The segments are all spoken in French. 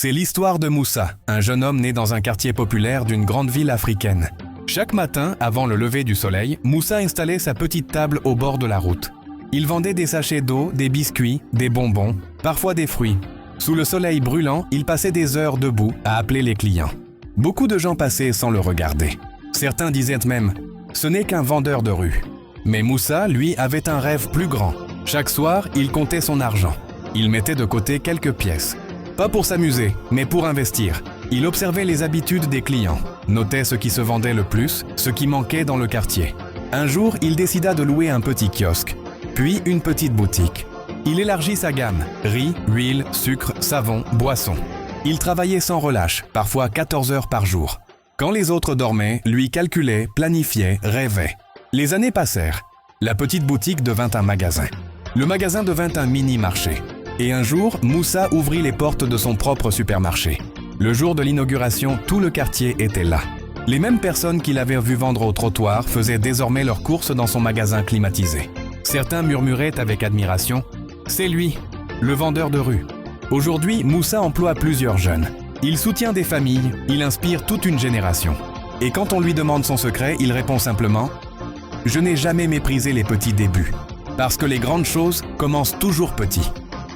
C'est l'histoire de Moussa, un jeune homme né dans un quartier populaire d'une grande ville africaine. Chaque matin, avant le lever du soleil, Moussa installait sa petite table au bord de la route. Il vendait des sachets d'eau, des biscuits, des bonbons, parfois des fruits. Sous le soleil brûlant, il passait des heures debout à appeler les clients. Beaucoup de gens passaient sans le regarder. Certains disaient même « ce n'est qu'un vendeur de rue ». Mais Moussa, lui, avait un rêve plus grand. Chaque soir, il comptait son argent. Il mettait de côté quelques pièces. Pas pour s'amuser, mais pour investir. Il observait les habitudes des clients, notait ce qui se vendait le plus, ce qui manquait dans le quartier. Un jour, il décida de louer un petit kiosque, puis une petite boutique. Il élargit sa gamme, riz, huile, sucre, savon, boissons. Il travaillait sans relâche, parfois 14 heures par jour. Quand les autres dormaient, lui calculait, planifiait, rêvait. Les années passèrent. La petite boutique devint un magasin. Le magasin devint un mini-marché. Et un jour, Moussa ouvrit les portes de son propre supermarché. Le jour de l'inauguration, tout le quartier était là. Les mêmes personnes qu'il avait vu vendre au trottoir faisaient désormais leurs courses dans son magasin climatisé. Certains murmuraient avec admiration « C'est lui, le vendeur de rue ». Aujourd'hui, Moussa emploie plusieurs jeunes. Il soutient des familles, il inspire toute une génération. Et quand on lui demande son secret, il répond simplement « Je n'ai jamais méprisé les petits débuts, parce que les grandes choses commencent toujours petits ».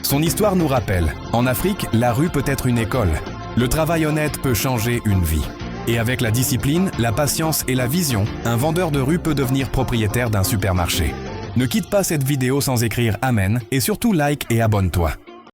Son histoire nous rappelle, en Afrique, la rue peut être une école. Le travail honnête peut changer une vie. Et avec la discipline, la patience et la vision, un vendeur de rue peut devenir propriétaire d'un supermarché. Ne quitte pas cette vidéo sans écrire Amen et surtout like et abonne-toi.